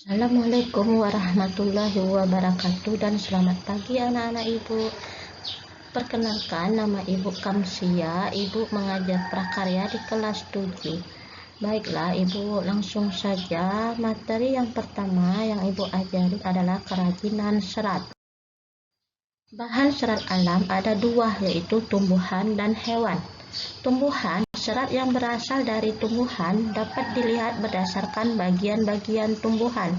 Assalamualaikum warahmatullahi wabarakatuh dan selamat pagi anak-anak ibu. Perkenalkan, nama ibu Kamsia. Ibu mengajar prakarya di kelas 7. Baiklah ibu, langsung saja. Materi yang pertama yang ibu ajari adalah kerajinan serat. Bahan serat alam ada dua, yaitu tumbuhan dan hewan. Tumbuhan, serat yang berasal dari tumbuhan dapat dilihat berdasarkan bagian-bagian tumbuhan.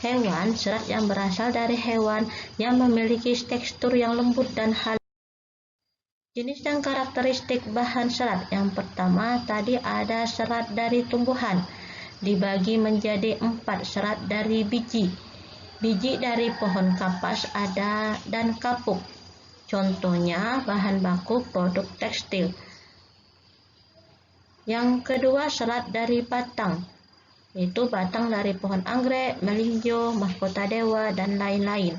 Hewan, serat yang berasal dari hewan yang memiliki tekstur yang lembut dan halus. Jenis dan karakteristik bahan serat. Yang pertama tadi ada serat dari tumbuhan, dibagi menjadi 4. Serat dari biji. Biji dari pohon kapas ada dan kapuk. Contohnya bahan baku produk tekstil. Yang kedua, serat dari batang, yaitu batang dari pohon anggrek, melinjo, mahkota dewa, dan lain-lain.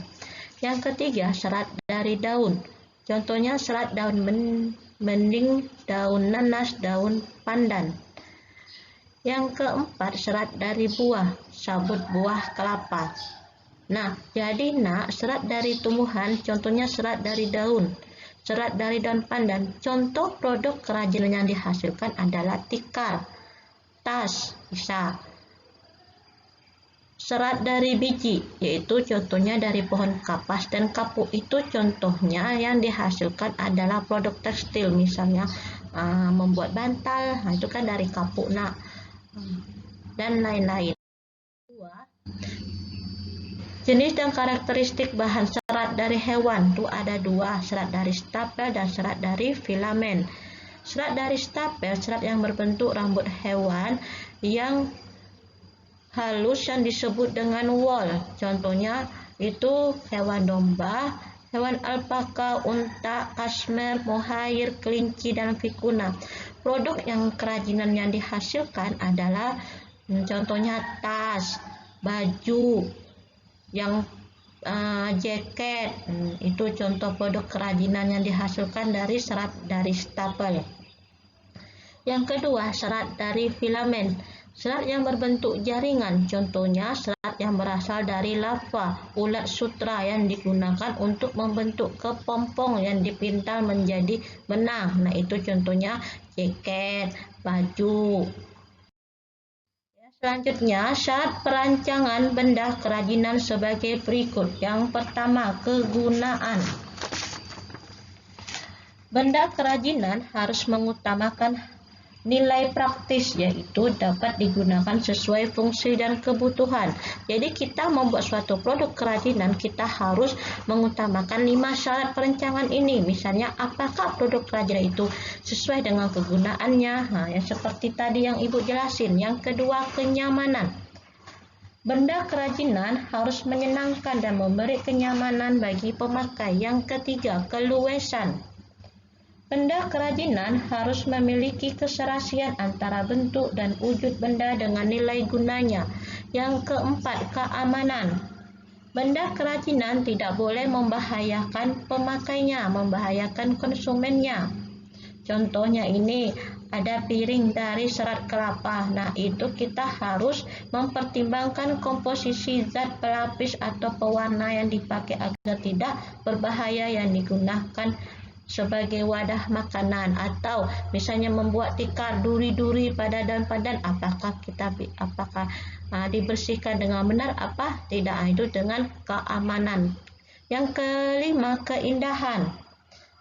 Yang ketiga, serat dari daun. Contohnya serat daun mending, daun nanas, daun pandan. Yang keempat, serat dari buah, sabut buah kelapa. Nah, jadi serat dari tumbuhan, contohnya serat dari daun. Serat dari daun pandan. Contoh produk kerajinan yang dihasilkan adalah tikar, tas, bisa. Serat dari biji, yaitu contohnya dari pohon kapas dan kapuk. Itu contohnya yang dihasilkan adalah produk tekstil, misalnya membuat bantal, itu kan dari kapuk, dan lain-lain. Jenis dan karakteristik bahan serat dari hewan itu ada dua, serat dari stapel dan serat dari filamen. Serat dari stapel, serat yang berbentuk rambut hewan yang halus yang disebut dengan wool. Contohnya itu hewan domba, hewan alpaka, unta, kashmir, mohair, kelinci, dan vicuna. Produk yang kerajinan yang dihasilkan adalah contohnya tas, baju, yang jaket, itu contoh produk kerajinan yang dihasilkan dari serat dari stapel. Yang kedua, serat dari filamen. Serat yang berbentuk jaringan, contohnya serat yang berasal dari lava, ulat sutra yang digunakan untuk membentuk kepompong yang dipintal menjadi benang. Nah, itu contohnya jaket, baju. Selanjutnya, syarat perancangan benda kerajinan sebagai berikut. Yang pertama, kegunaan. Benda kerajinan harus mengutamakan nilai praktis, yaitu dapat digunakan sesuai fungsi dan kebutuhan. Jadi kita membuat suatu produk kerajinan, kita harus mengutamakan 5 syarat perancangan ini. Misalnya, apakah produk kerajinan itu sesuai dengan kegunaannya? Yang seperti tadi yang ibu jelasin. Yang kedua, kenyamanan. Benda kerajinan harus menyenangkan dan memberi kenyamanan bagi pemakai. Yang ketiga, keluasan. Benda kerajinan harus memiliki keserasian antara bentuk dan wujud benda dengan nilai gunanya. Yang keempat, keamanan. Benda kerajinan tidak boleh membahayakan pemakainya, membahayakan konsumennya. Contohnya ini ada piring dari serat kelapa. Nah, itu kita harus mempertimbangkan komposisi zat pelapis atau pewarna yang dipakai agar tidak berbahaya yang digunakan sebagai wadah makanan. Atau misalnya membuat tikar duri-duri pada daun pandan, apakah dibersihkan dengan benar? Apa tidak? Itu dengan keamanan. Yang kelima, keindahan.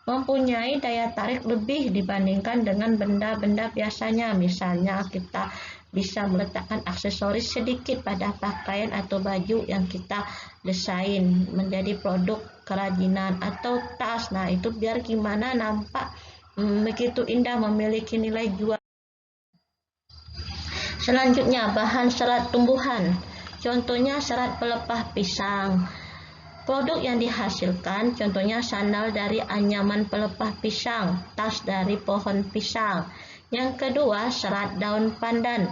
Mempunyai daya tarik lebih dibandingkan dengan benda-benda biasanya. Misalnya kita bisa meletakkan aksesoris sedikit pada pakaian atau baju yang kita desain menjadi produk kerajinan, atau tas. Nah, itu biar gimana nampak begitu indah, memiliki nilai jual. Selanjutnya, bahan serat tumbuhan. Contohnya serat pelepah pisang. Produk yang dihasilkan contohnya sandal dari anyaman pelepah pisang, tas dari pohon pisang. Yang kedua, serat daun pandan.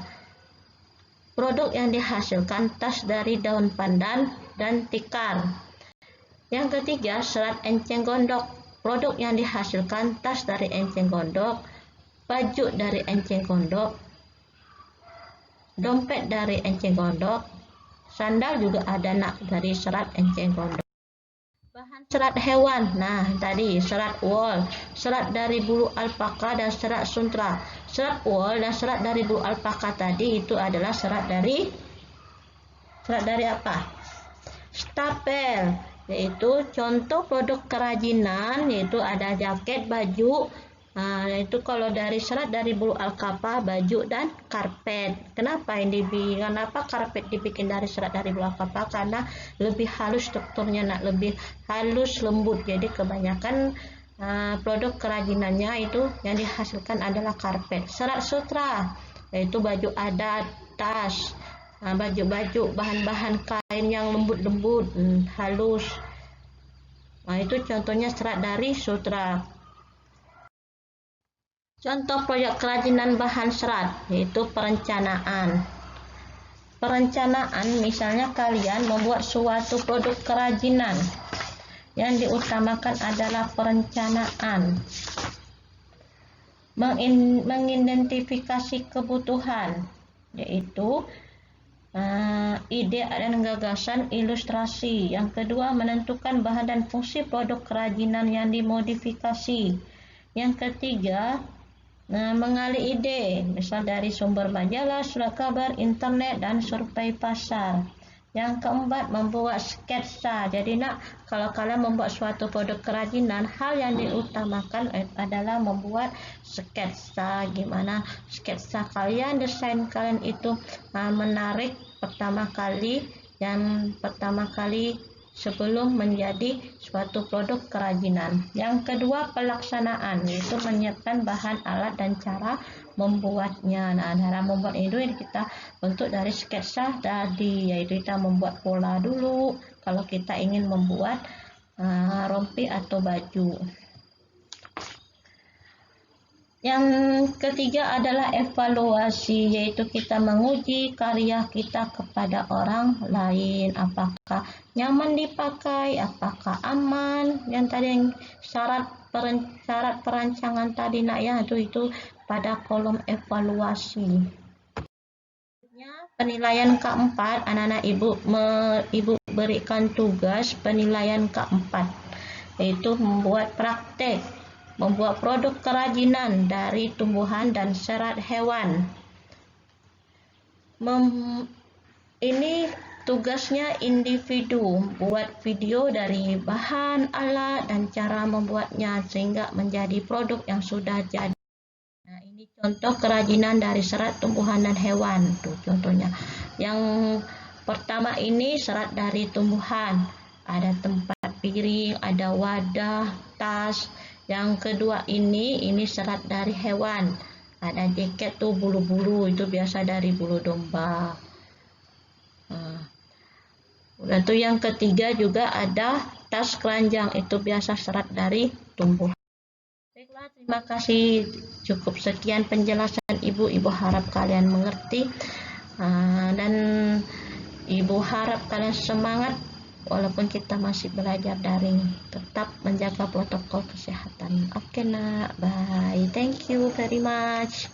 Produk yang dihasilkan tas dari daun pandan dan tikar. Yang ketiga, serat enceng gondok. Produk yang dihasilkan tas dari enceng gondok, baju dari enceng gondok, dompet dari enceng gondok, Sandal juga ada nak dari serat enceng gondok. Bahan serat hewan, nah tadi serat wool, serat dari bulu alpaka dan serat suntra. Serat wool dan serat dari bulu alpaka tadi itu adalah serat dari apa? Stapel, yaitu contoh produk kerajinan, yaitu ada jaket, baju. Nah, itu kalau dari serat dari bulu alpaka, baju dan karpet. Kenapa karpet dibikin dari serat dari bulu alpaka? Karena lebih halus strukturnya, lebih halus lembut. Jadi kebanyakan produk kerajinannya itu yang dihasilkan adalah karpet. Serat sutra, yaitu baju adat, tas, baju-baju, bahan-bahan kain yang lembut-lembut, halus. Nah, itu contohnya serat dari sutra. Contoh proyek kerajinan bahan serat, yaitu perencanaan. Perencanaan, misalnya kalian membuat suatu produk kerajinan, yang diutamakan adalah perencanaan. Mengidentifikasi kebutuhan, yaitu ide dan gagasan ilustrasi. Yang kedua, menentukan bahan dan fungsi produk kerajinan yang dimodifikasi. Yang ketiga, mengali ide, misal dari sumber majalah, surat kabar, internet, dan survei pasar. Yang keempat, membuat sketsa. Jadi kalau kalian membuat suatu produk kerajinan, hal yang diutamakan adalah membuat sketsa. Gimana sketsa kalian, desain kalian itu menarik pertama kali sebelum menjadi suatu produk kerajinan. Yang kedua, pelaksanaan, yaitu menyiapkan bahan, alat, dan cara membuatnya. Nah, cara membuat itu kita bentuk dari sketsa tadi, yaitu kita membuat pola dulu kalau kita ingin membuat rompi atau baju. Yang ketiga adalah evaluasi, yaitu kita menguji karya kita kepada orang lain. Apakah nyaman dipakai, apakah aman, yang tadi syarat perancangan tadi itu pada kolom evaluasi. Penilaian keempat, anak-anak ibu berikan tugas penilaian keempat, yaitu membuat praktek. Membuat produk kerajinan dari tumbuhan dan serat hewan. Ini tugasnya individu, buat video dari bahan, alat, dan cara membuatnya sehingga menjadi produk yang sudah jadi. Nah, ini contoh kerajinan dari serat tumbuhan dan hewan. Tuh contohnya. Yang pertama ini serat dari tumbuhan. Ada tempat piring, ada wadah, tas. Yang kedua ini serat dari hewan. Ada jaket tuh bulu-bulu, itu biasa dari bulu domba. Udah tuh yang ketiga juga ada tas keranjang, itu biasa serat dari tumbuhan. Baiklah, terima kasih. Cukup sekian penjelasan Ibu harap kalian mengerti. Dan Ibu harap kalian semangat. Walaupun kita masih belajar daring, tetap menjaga protokol kesehatan. Oke nak, bye. Thank you very much.